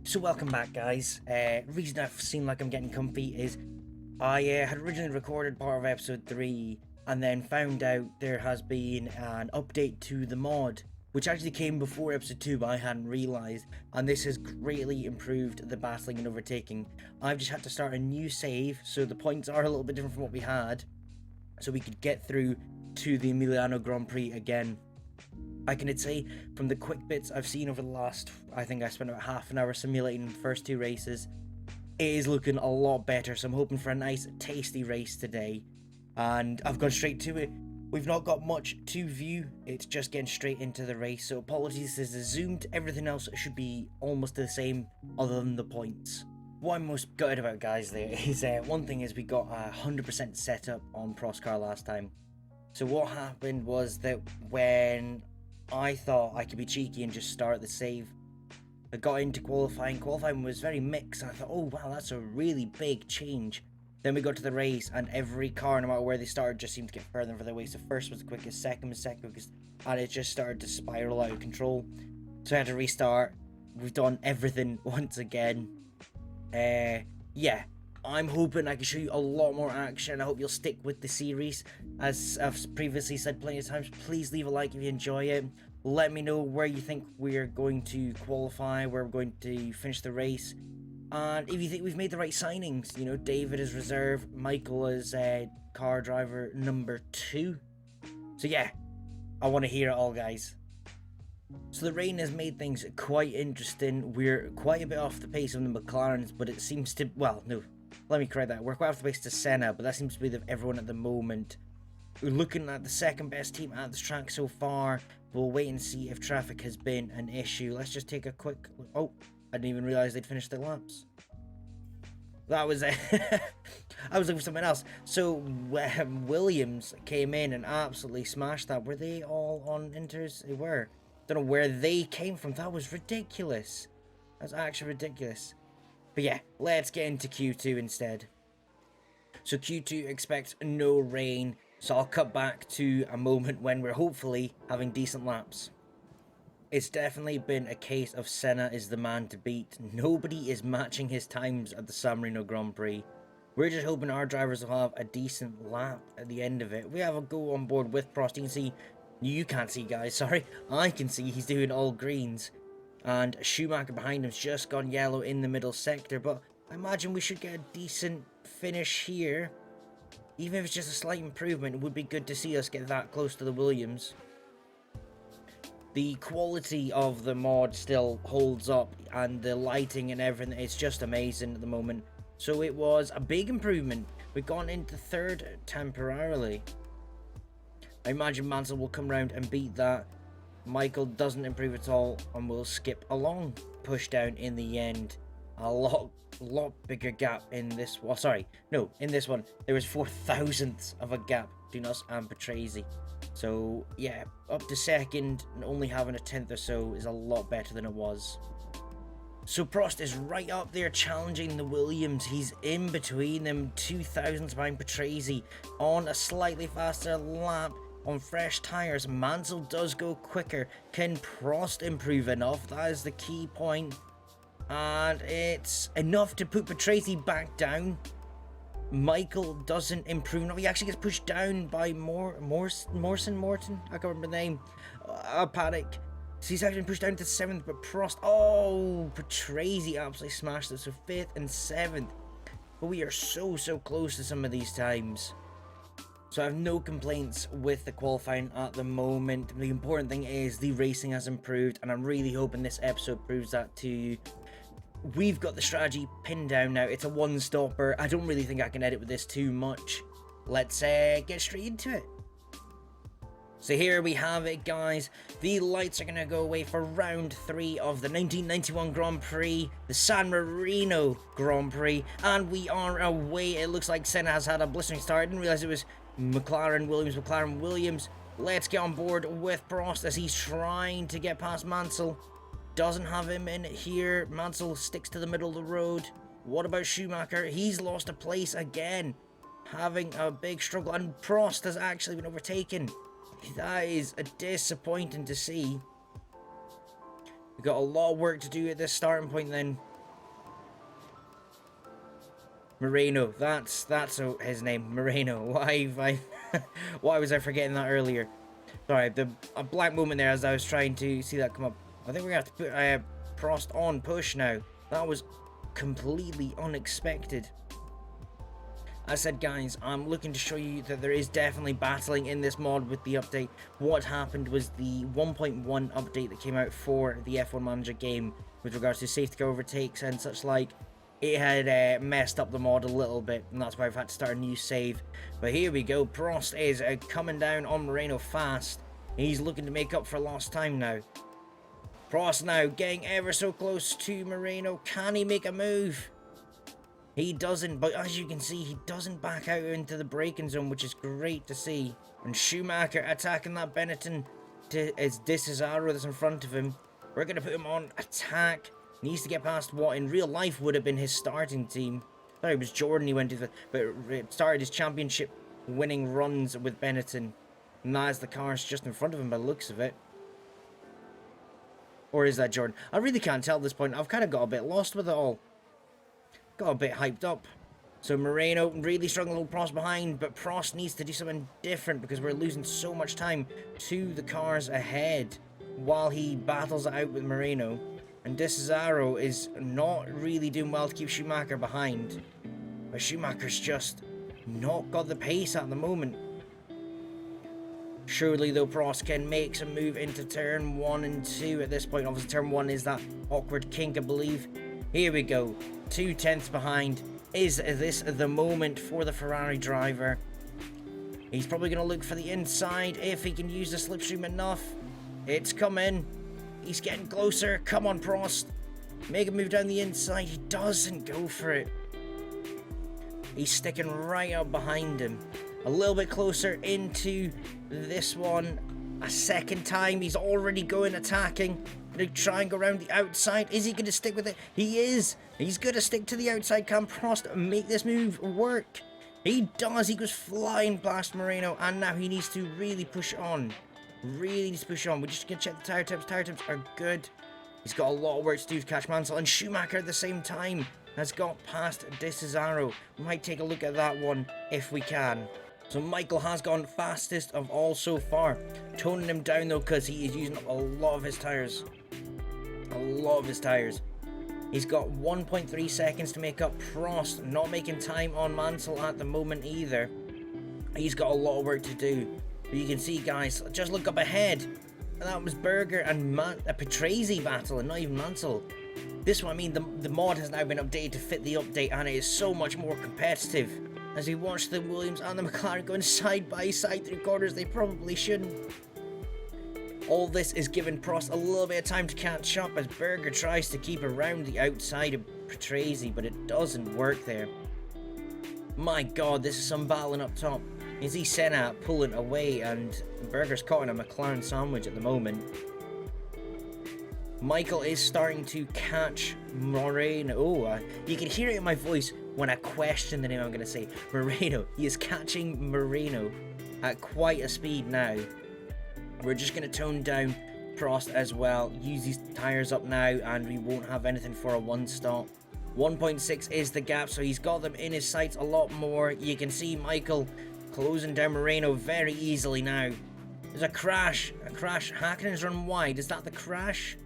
So welcome back, guys. Reason I've seemed like I'm getting comfy is I had originally recorded part of episode 3 and then found out there has been an update to the mod, which actually came before episode 2 but I hadn't realised, and this has greatly improved the battling and overtaking. I've just had to start a new save, so the points are a little bit different from what we had, so we could get through to the Emiliano Grand Prix again. I can say from the quick bits I've seen over the last, I think I spent about half an hour simulating the first 2 races, it is looking a lot better, so I'm hoping for a nice tasty race today, and I've gone straight to it. We've not got much to view, it's just getting straight into the race, so apologies, this is zoomed, everything else should be almost the same other than the points. What I'm most gutted about, guys, there is, one thing is we got 100% setup on Prost car last time. So what happened was that when I thought I could be cheeky and just start the save, I got into qualifying. Qualifying was very mixed, and I thought, oh wow, that's a really big change. Then we got to the race, and every car, no matter where they started, just seemed to get further and further away. So first was the quickest, second was second quickest, and it just started to spiral out of control. So I had to restart. We've done everything once again. Yeah. I'm hoping I can show you a lot more action. I hope you'll stick with the series. As I've previously said plenty of times, please leave a like if you enjoy it. Let me know where you think we're going to qualify, where we're going to finish the race. And if you think we've made the right signings, you know, David is reserve, Michael is car driver number 2. So yeah, I want to hear it all, guys. So the rain has made things quite interesting. We're quite a bit off the pace of the McLarens, but it seems to, well, no. Let me correct that. We're quite off the pace to Senna, but that seems to be the everyone at the moment. We're looking at the second best team at this track so far. We'll wait and see if traffic has been an issue. Let's just take a quick look. Oh, I didn't even realise they'd finished their laps. That was I was looking for something else. So Williams came in and absolutely smashed that. Were they all on inters? They were. Don't know where they came from. That was ridiculous. That's actually ridiculous. But yeah, let's get into Q2 instead. So Q2 expects no rain, so I'll cut back to a moment when we're hopefully having decent laps. It's definitely been a case of Senna is the man to beat. Nobody is matching his times at the San Marino Grand Prix. We're just hoping our drivers will have a decent lap at the end of it. We have a go on board with Prost. You can't see, guys, sorry. I can see he's doing all greens. And Schumacher behind him's just gone yellow in the middle sector, but I imagine we should get a decent finish here. Even if it's just a slight improvement, it would be good to see us get that close to the Williams. The quality of the mod still holds up, and the lighting and everything, it's just amazing at the moment. So it was a big improvement. We've gone into third temporarily. I imagine Mansell will come round and beat that. Michael doesn't improve at all and will skip along. Push down in the end. A lot bigger gap in this one. Sorry, no, in this one there was 4 thousandths of a gap between us and Patrese. So yeah, up to second and only having a 10th or so is a lot better than it was. So Prost is right up there challenging the Williams. He's in between them, 2 thousandths behind Patrese on a slightly faster lap. On fresh tyres, Mansell does go quicker. Can Prost improve enough? That is the key point. And it's enough to put Patrese back down. Michael doesn't improve enough. He actually gets pushed down by Morton? I can't remember the name. Paddock. So he's actually pushed down to 7th, but Prost... Oh, Patrese absolutely smashed it. So 5th and 7th. But we are so close to some of these times. So I have no complaints with the qualifying at the moment. The important thing is the racing has improved, and I'm really hoping this episode proves that to you. We've got the strategy pinned down now. It's a one-stopper. I don't really think I can edit with this too much. Let's get straight into it. So here we have it, guys. The lights are going to go away for round 3 of the 1991 Grand Prix, the San Marino Grand Prix, and we are away. It looks like Senna has had a blistering start. I didn't realize it was McLaren, Williams. Let's get on board with Prost as he's trying to get past Mansell. Doesn't have him in here. Mansell sticks to the middle of the road. What about Schumacher? He's lost a place again, having a big struggle, and Prost has actually been overtaken. That is disappointing to see. We've got a lot of work to do at this starting point then. Moreno, that's his name, Moreno. Why was I forgetting that earlier? Sorry, a blank moment there as I was trying to see that come up. I think we're gonna have to put Prost on push now. That was completely unexpected. As I said, guys, I'm looking to show you that there is definitely battling in this mod with the update. What happened was the 1.1 update that came out for the F1 Manager game with regards to safety car overtakes and such like. It had messed up the mod a little bit, and that's why I've had to start a new save. But here we go. Prost is coming down on Moreno fast. He's looking to make up for lost time now. Prost now getting ever so close to Moreno. Can he make a move? He doesn't, but as you can see, he doesn't back out into the braking zone, which is great to see. And Schumacher attacking that Benetton. It's Cesaro that's in front of him. We're going to put him on attack. Needs to get past what in real life would have been his starting team. Sorry, it was Jordan he went to, but started his championship winning runs with Benetton. And that is the cars just in front of him by the looks of it. Or is that Jordan? I really can't tell at this point. I've kind of got a bit lost with it all. Got a bit hyped up. So Moreno really struggling a little Prost behind, but Prost needs to do something different because we're losing so much time to the cars ahead while he battles it out with Moreno. And Cesaro is not really doing well to keep Schumacher behind. But Schumacher's just not got the pace at the moment. Surely though Prost can make some move into turn 1 and 2 at this point. Obviously turn 1 is that awkward kink, I believe. Here we go. 2/10 behind. Is this the moment for the Ferrari driver? He's probably going to look for the inside if he can use the slipstream enough. It's coming. He's getting closer. Come on, Prost. Make a move down the inside. He doesn't go for it. He's sticking right up behind him. A little bit closer into this one. A second time. He's already going attacking. Going to try and go around the outside. Is he going to stick with it? He is. He's going to stick to the outside. Can Prost make this move work? He does. He goes flying past Moreno. And now he needs to really push on. Really needs to push on. We're just going to check the tyre temps. Tyre temps are good. He's got a lot of work to do to catch Mansell. And Schumacher at the same time has got past Cesaro. We might take a look at that one if we can. So Michael has gone fastest of all so far. Toning him down though because he is using up a lot of his tyres. A lot of his tyres. He's got 1.3 seconds to make up. Prost not making time on Mansell at the moment either. He's got a lot of work to do. But you can see, guys, just look up ahead. And that was Berger and a Patrese battle and not even Mansell. This one, I mean, the mod has now been updated to fit the update and it is so much more competitive. As we watch the Williams and the McLaren going side by side through corners they probably shouldn't. All this is giving Prost a little bit of time to catch up as Berger tries to keep around the outside of Patrese, but it doesn't work there. My god, this is some battling up top. You see Senna pulling away and Berger's caught in a McLaren sandwich at the moment. Michael is starting to catch Moreno. Oh, you can hear it in my voice when I question the name I'm going to say. Moreno. He is catching Moreno at quite a speed now. We're just going to tone down Prost as well. Use these tyres up now and we won't have anything for a one stop. 1.6 is the gap, so he's got them in his sights a lot more. You can see Michael closing down Moreno very easily now. There's a crash. Hakkinen's run wide. Is that the crash?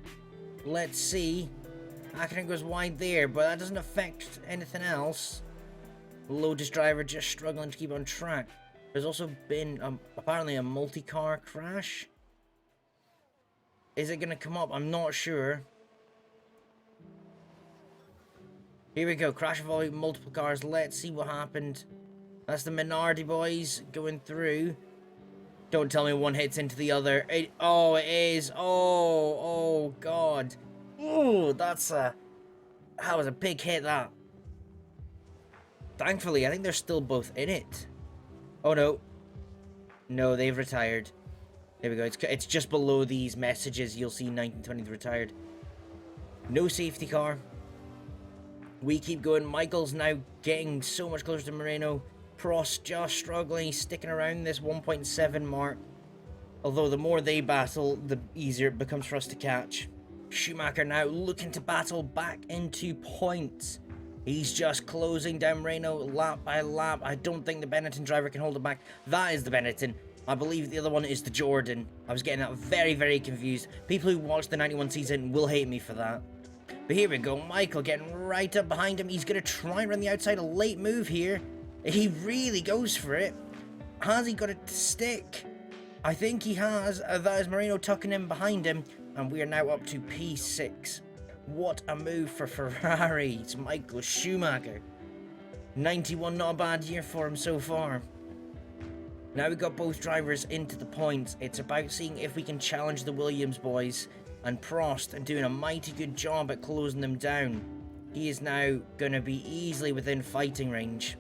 Let's see. Hakkinen goes wide there, but that doesn't affect anything else. Lotus driver just struggling to keep on track. There's also been apparently a multi-car crash. Is it going to come up? I'm not sure. Here we go. Crash involving multiple cars. Let's see what happened. That's the Minardi boys going through. Don't tell me one hits into the other. Oh, it is. Oh, God. Oh, that was a big hit, that. Thankfully, I think they're still both in it. Oh, no. No, they've retired. There we go. It's just below these messages. You'll see 1920 retired. No safety car. We keep going. Michael's now getting so much closer to Moreno. Prost just struggling. He's sticking around this 1.7 mark. Although the more they battle, the easier it becomes for us to catch. Schumacher now looking to battle back into points. He's just closing down Renault lap by lap. I don't think the Benetton driver can hold it back. That is the Benetton. I believe the other one is the Jordan. I was getting that very, very confused. People who watched the 91 season will hate me for that. But here we go. Michael getting right up behind him. He's going to try and run the outside. A late move here. He really goes for it. Has he got it to stick? I think he has. That is Marino tucking in behind him. And we are now up to P6. What a move for Ferrari. It's Michael Schumacher. 91, not a bad year for him so far. Now we've got both drivers into the points. It's about seeing if we can challenge the Williams boys. And Prost and doing a mighty good job at closing them down. He is now going to be easily within fighting range.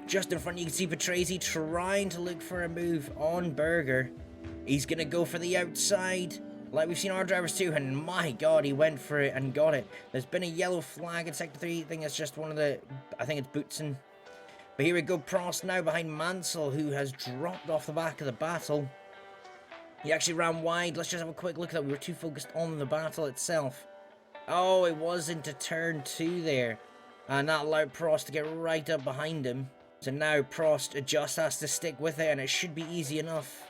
Just in front you can see Patrese trying to look for a move on Berger. He's going to go for the outside. Like we've seen our drivers too, and my god, he went for it and got it. There's been a yellow flag in Sector 3, I think it's just one of the, I think it's Bootsen. But here we go, Prost now behind Mansell, who has dropped off the back of the battle. He actually ran wide. Let's just have a quick look at that. We were too focused on the battle itself. Oh, it was into turn 2 there. And that allowed Prost to get right up behind him. So now Prost just has to stick with it, and it should be easy enough.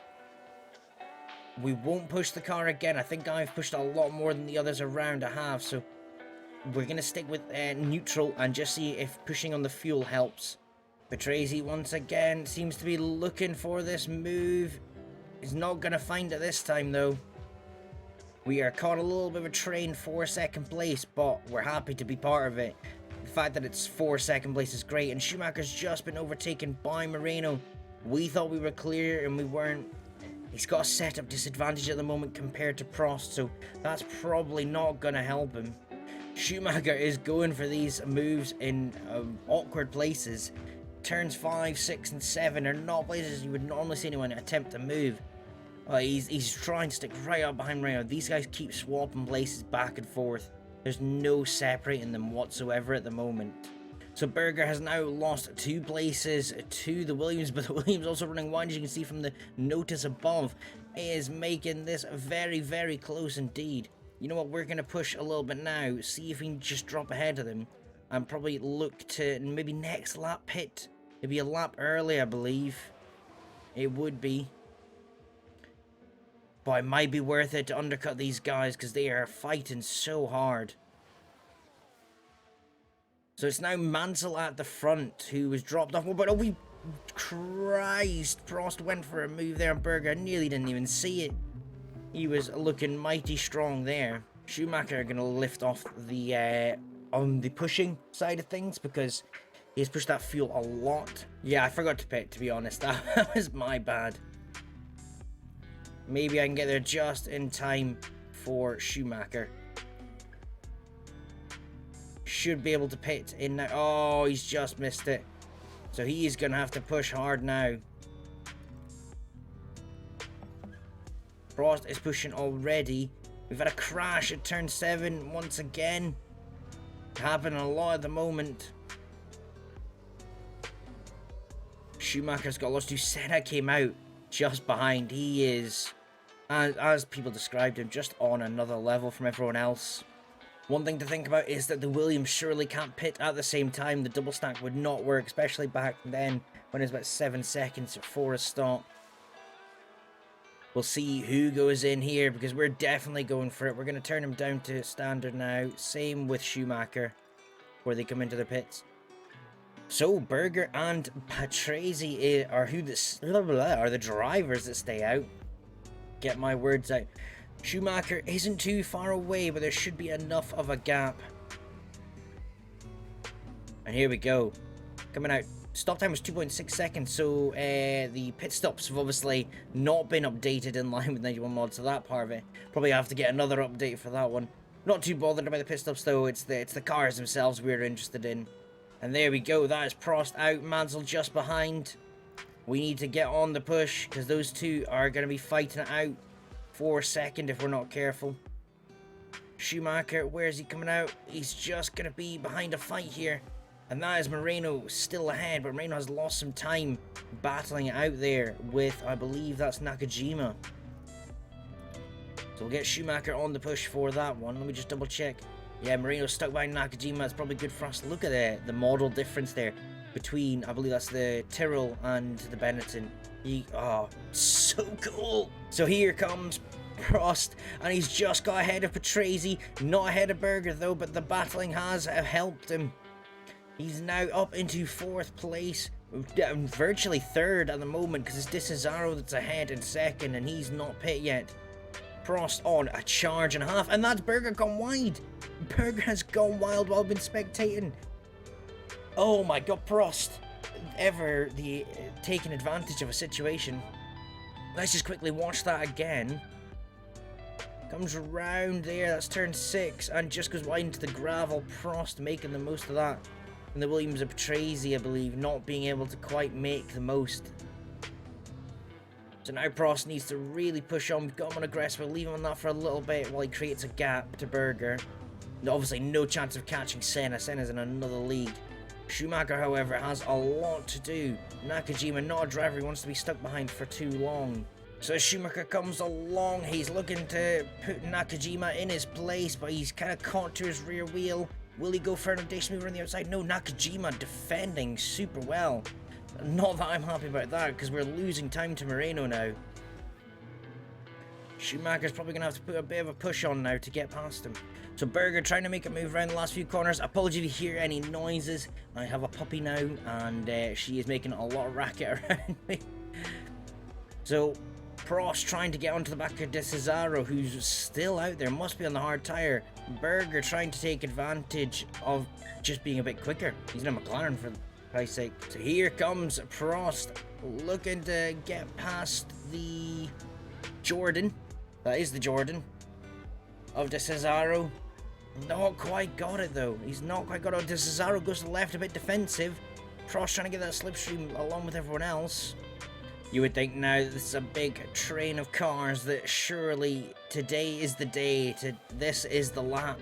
We won't push the car again. I think I've pushed a lot more than the others around I have. So we're going to stick with neutral and just see if pushing on the fuel helps. Patrese once again seems to be looking for this move. He's not going to find it this time though. We are caught a little bit of a train for second place, but we're happy to be part of it. The fact that it's for second place is great, and Schumacher's just been overtaken by Moreno. We thought we were clear and we weren't. He's got a setup disadvantage at the moment compared to Prost, so that's probably not going to help him. Schumacher is going for these moves in awkward places. Turns 5, 6 and 7 are not places you would normally see anyone attempt to move. He's trying to stick right up behind Moreno. These guys keep swapping places back and forth. There's no separating them whatsoever at the moment. So Berger has now lost 2 places to the Williams, but the Williams also running wide, as you can see from the notice above, is making this very, very close indeed. You know what, we're going to push a little bit now, see if we can just drop ahead of them, and probably look to maybe next lap pit. It'd be a lap early, I believe. It would be. But it might be worth it to undercut these guys because they are fighting so hard. So it's now Mansell at the front who was dropped off. But oh, Christ, Prost went for a move there on Berger. I nearly didn't even see it. He was looking mighty strong there. Schumacher going to lift off the on the pushing side of things because he's pushed that fuel a lot. Yeah, I forgot to pit, to be honest. That was my bad. Maybe I can get there just in time for Schumacher. Should be able to pit in now. Oh, he's just missed it. So he is going to have to push hard now. Prost is pushing already. We've had a crash at turn 7 once again. Happening a lot at the moment. Schumacher's got lost to. Senna came out just behind. He is, as people described him, just on another level from everyone else. One thing to think about is that the Williams surely can't pit at the same time. The double stack would not work, especially back then when it was about 7 seconds for a stop. We'll see who goes in here because we're definitely going for it. We're going to turn him down to standard now. Same with Schumacher before they come into their pits. So Berger and Patrese are the drivers that stay out. Get my words out. Schumacher isn't too far away, but there should be enough of a gap. And here we go. Coming out. Stop time was 2.6 seconds, so the pit stops have obviously not been updated in line with 91 mod, so that part of it. Probably have to get another update for that one. Not too bothered about the pit stops though, it's the cars themselves we're interested in. And there we go, that is Prost out, Mansell just behind. We need to get on the push, because those two are going to be fighting it out for a second if we're not careful. Schumacher, where is he coming out? He's just going to be behind a fight here. And that is Moreno still ahead, but Moreno has lost some time battling it out there with, I believe that's Nakajima. So we'll get Schumacher on the push for that one. Let me just double check. Yeah, Marino's stuck behind Nakajima. It's probably good for us. Look at the model difference there between, I believe that's the Tyrrell and the Benetton. Oh, so cool. So here comes Prost, and he's just got ahead of Patrese. Not ahead of Berger though, but the battling has helped him. He's now up into 4th place. Virtually 3rd at the moment because it's Cesaro that's ahead in 2nd, and he's not pit yet. Prost on a charge and a half, and that's Berger gone wide. Berger has gone wild while I've been spectating. Oh my god, Prost taking advantage of a situation. Let's just quickly watch that again. Comes round there, that's turn 6, and just goes wide into the gravel. Prost making the most of that. And the Williams of Patrese, I believe, not being able to quite make the most. So now Prost needs to really push on. We've got him on aggressive. We'll leave him on that for a little bit while he creates a gap to Berger. Obviously, no chance of catching Senna. Senna's in another league. Schumacher, however, has a lot to do. Nakajima, not a driver he wants to be stuck behind for too long. So Schumacher comes along. He's looking to put Nakajima in his place, but he's kind of caught to his rear wheel. Will he go for an audacious move on the outside? No, Nakajima defending super well. Not that I'm happy about that, because we're losing time to Moreno now. Schumacher's probably going to have to put a bit of a push on now to get past him. So Berger trying to make a move around the last few corners. Apologies if you hear any noises. I have a puppy now, and she is making a lot of racket around me. So Prost trying to get onto the back of Cesaro, who's still out there, must be on the hard tyre. Berger trying to take advantage of just being a bit quicker. He's in a McLaren for Christ's sake. So here comes Prost, looking to get past the Jordan. That is the Jordan of Cesaro. Not quite got it though. He's not quite got it. Cesaro goes to the left, a bit defensive. Prost trying to get that slipstream along with everyone else. You would think now that this is a big train of cars that surely today is the day, this is the lap.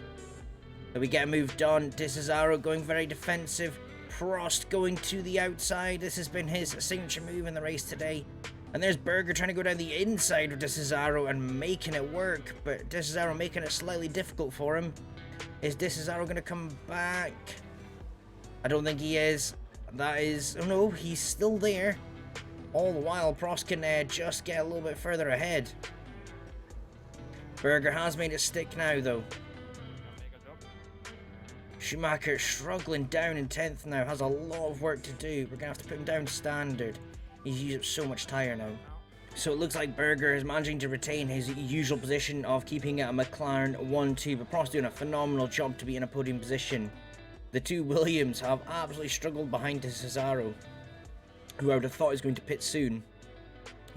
That we get a move done. Cesaro going very defensive. Prost going to the outside. This has been his signature move in the race today. And there's Berger trying to go down the inside of Cesaro and making it work, but Cesaro making it slightly difficult for him. Is Cesaro going to come back? I don't think he is. That is... oh no, he's still there. All the while, Prost can just get a little bit further ahead. Berger has made it stick now, though. Schumacher struggling down in 10th now. Has a lot of work to do. We're going to have to put him down standard. He's used up so much tyre now. So it looks like Berger is managing to retain his usual position of keeping a McLaren 1-2. But Prost doing a phenomenal job to be in a podium position. The two Williams have absolutely struggled behind Cesaro, who I would have thought is going to pit soon.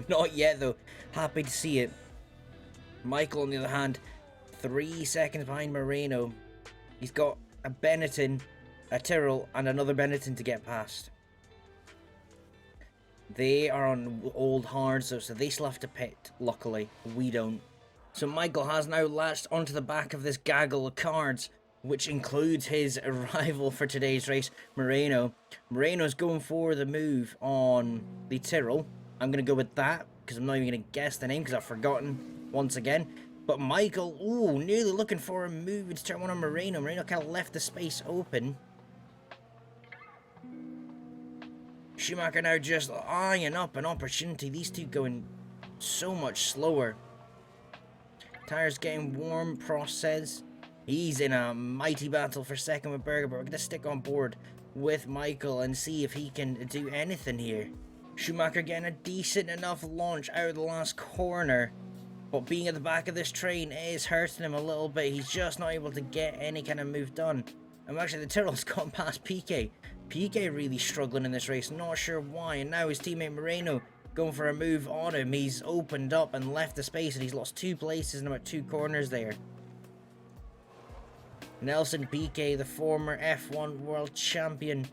Not yet though. Happy to see it. Michael on the other hand, 3 seconds behind Moreno. He's got a Benetton, a Tyrrell, and another Benetton to get past. They are on old hards though, so they still have to pit. Luckily, we don't. So Michael has now latched onto the back of this gaggle of cards, which includes his rival for today's race, Moreno. Moreno's going for the move on the Tyrrell. I'm going to go with that, because I'm not even going to guess the name, because I've forgotten once again. But Michael, ooh, nearly looking for a move to turn one on Moreno. Moreno kind of left the space open. Schumacher now just eyeing up an opportunity. These two going so much slower. Tires getting warm, Prost says. He's in a mighty battle for second with Berger, but we're going to stick on board with Michael and see if he can do anything here. Schumacher getting a decent enough launch out of the last corner, but being at the back of this train is hurting him a little bit. He's just not able to get any kind of move done. And actually the Tyrrell's gone past Piquet. Piquet really struggling in this race, not sure why, and now his teammate Moreno going for a move on him. He's opened up and left the space, and he's lost 2 places in about 2 corners there. Nelson Piquet, the former F1 world champion,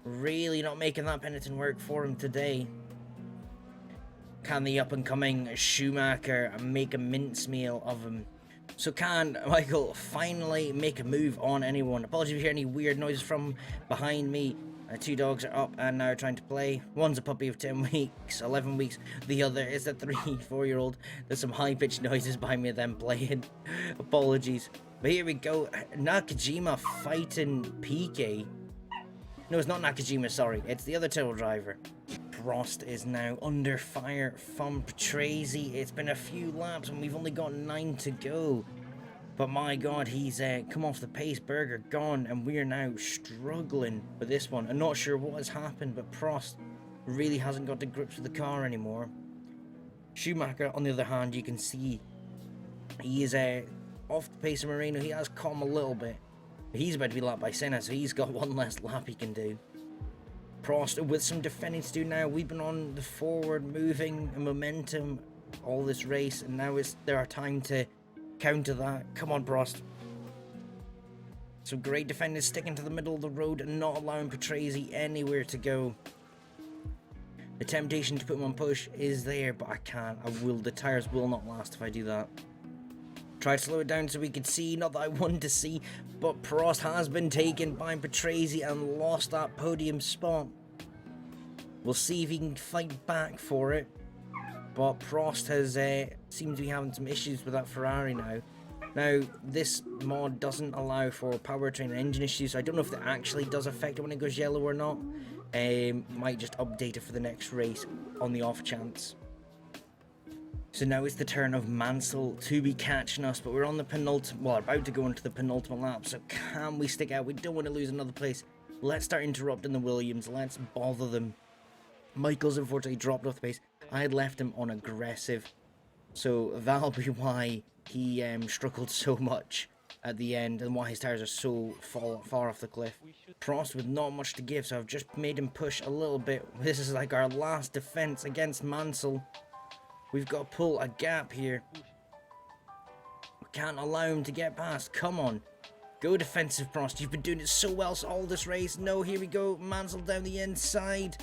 really not making that Benetton work for him today. Can the up-and-coming Schumacher make a mincemeal of him? So can Michael finally make a move on anyone? Apologies if you hear any weird noises from behind me. Two dogs are up and now trying to play. One's a puppy of 10 weeks, 11 weeks. The other is a 3-4-year-old. There's some high-pitched noises behind me of them playing. Apologies. But here we go. Nakajima fighting PK. No, it's not Nakajima, sorry. It's the other turtle driver. Prost is now under fire from Patrese. It's been a few laps and we've only got 9 to go. But my god, he's come off the pace. Berger gone, and we're now struggling with this one. I'm not sure what has happened, but Prost really hasn't got to grips with the car anymore. Schumacher, on the other hand, you can see he is off the pace of Marino. He has come a little bit. He's about to be lapped by Senna, so he's got one less lap he can do. Prost with some defending to do now. We've been on the forward moving momentum all this race, and now it's our time to counter that. Come on, Prost. So great defending, sticking to the middle of the road and not allowing Patrese anywhere to go. The temptation to put him on push is there, but I can't. The tyres will not last if I do that. Try to slow it down so we could see, not that I wanted to see, but Prost has been taken by Patrese and lost that podium spot. We'll see if he can fight back for it. But Prost has seemed to be having some issues with that Ferrari now. Now, this mod doesn't allow for powertrain and engine issues, so I don't know if that actually does affect it when it goes yellow or not. Might just update it for the next race on the off chance. So now it's the turn of Mansell to be catching us, but we're on the penultimate, well, about to go into the penultimate lap, so can we stick out? We don't want to lose another place. Let's start interrupting the Williams. Let's bother them. Michael's unfortunately dropped off the pace. I had left him on aggressive, so that'll be why he struggled so much at the end and why his tyres are so far off the cliff. Prost with not much to give, so I've just made him push a little bit. This is like our last defense against Mansell. We've got to pull a gap here. We can't allow him to get past. Come on. Go defensive, Prost. You've been doing it so well all this race. No, here we go. Mansell down the inside.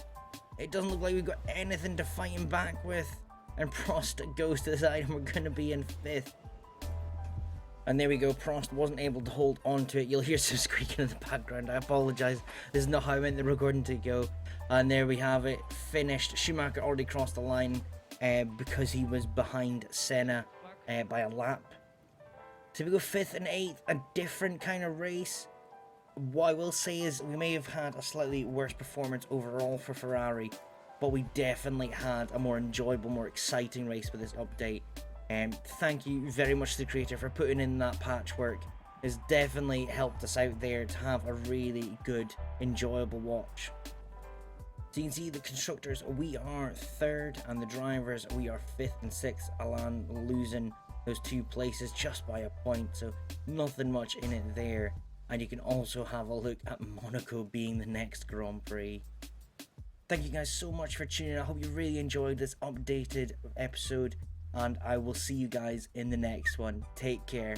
It doesn't look like we've got anything to fight him back with. And Prost goes to the side and we're going to be in 5th. And there we go. Prost wasn't able to hold on to it. You'll hear some squeaking in the background. I apologise. This is not how I meant the recording to go. And there we have it. Finished. Schumacher already crossed the line because he was behind Senna by a lap. So we go 5th and 8th. A different kind of race. What I will say is we may have had a slightly worse performance overall for Ferrari, but we definitely had a more enjoyable, more exciting race with this update. Thank you very much to the creator for putting in that patchwork. It's definitely helped us out there to have a really good, enjoyable watch. So you can see the constructors, we are 3rd, and the drivers, we are 5th and 6th. Alain losing those 2 places just by a point, so nothing much in it there. And you can also have a look at Monaco being the next Grand Prix. Thank you guys so much for tuning in. I hope you really enjoyed this updated episode. And I will see you guys in the next one. Take care.